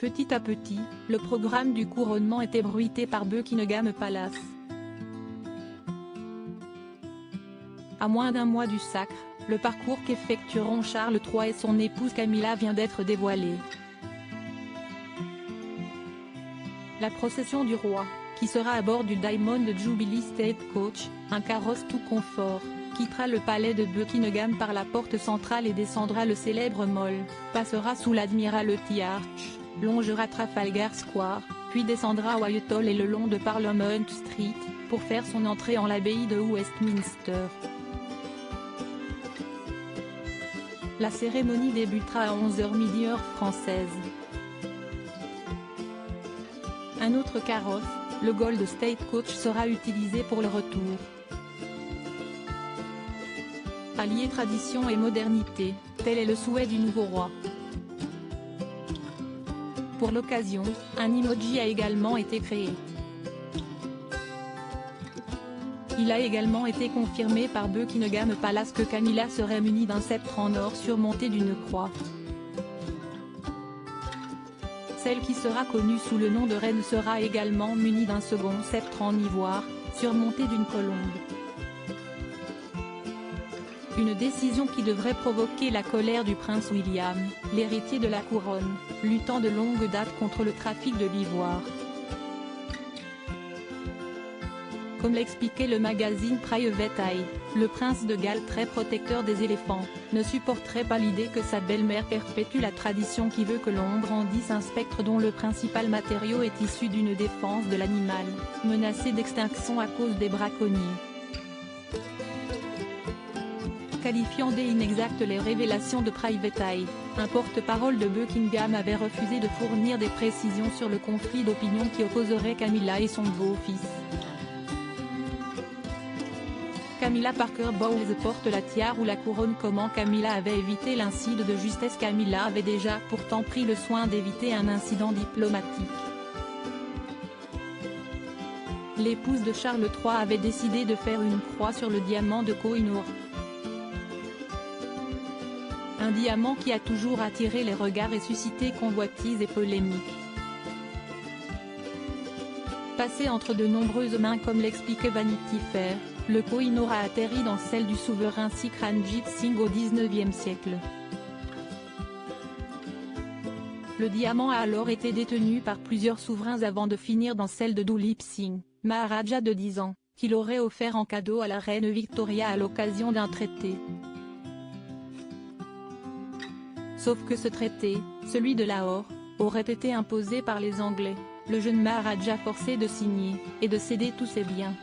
Petit à petit, le programme du couronnement est ébruité par Buckingham Palace. À moins d'un mois du sacre, le parcours qu'effectueront Charles III et son épouse Camilla vient d'être dévoilé. La procession du roi, qui sera à bord du Diamond Jubilee Stagecoach, un carrosse tout confort, quittera le palais de Buckingham par la porte centrale et descendra le célèbre Mall, passera sous l'Admiralty Arch, longera Trafalgar Square, puis descendra Whitehall et le long de Parliament Street, pour faire son entrée en l'abbaye de Westminster. La cérémonie débutera à 11h midi heure française. Un autre carrosse, le Gold Stagecoach, sera utilisé pour le retour. Allier tradition et modernité, tel est le souhait du nouveau roi. Pour l'occasion, un emoji a également été créé. Il a également été confirmé par Buckingham Palace que Camilla serait munie d'un sceptre en or surmonté d'une croix. Celle qui sera connue sous le nom de reine sera également munie d'un second sceptre en ivoire, surmonté d'une colombe. Une décision qui devrait provoquer la colère du prince William, l'héritier de la couronne, luttant de longue date contre le trafic de l'ivoire. Comme l'expliquait le magazine Private Eye, le prince de Galles, très protecteur des éléphants, ne supporterait pas l'idée que sa belle-mère perpétue la tradition qui veut que l'on brandisse un spectre dont le principal matériau est issu d'une défense de l'animal, menacé d'extinction à cause des braconniers. Qualifiant d'inexactes les révélations de Private Eye, un porte-parole de Buckingham avait refusé de fournir des précisions sur le conflit d'opinion qui opposerait Camilla et son beau-fils. Camilla Parker Bowles porte la tiare ou la couronne. Comment Camilla avait évité l'incident de justesse? Camilla avait déjà pourtant pris le soin d'éviter un incident diplomatique. L'épouse de Charles III avait décidé de faire une croix sur le diamant de Koh-i-Noor. Un diamant qui a toujours attiré les regards et suscité convoitises et polémiques. Passé entre de nombreuses mains comme l'expliquait Vanity Fair, le Koh-i-Noor a atterri dans celle du souverain Sikh Ranjit Singh au XIXe siècle. Le diamant a alors été détenu par plusieurs souverains avant de finir dans celle de Duleep Singh, Maharaja de 10 ans, qu'il aurait offert en cadeau à la reine Victoria à l'occasion d'un traité. Sauf que ce traité, celui de Lahore, aurait été imposé par les Anglais, le jeune Maharaja forcé de signer, et de céder tous ses biens.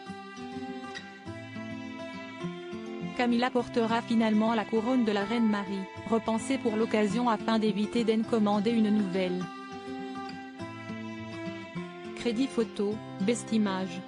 Camilla portera finalement la couronne de la reine Marie, repensée pour l'occasion afin d'éviter d'en commander une nouvelle. Crédit photo, Best Image.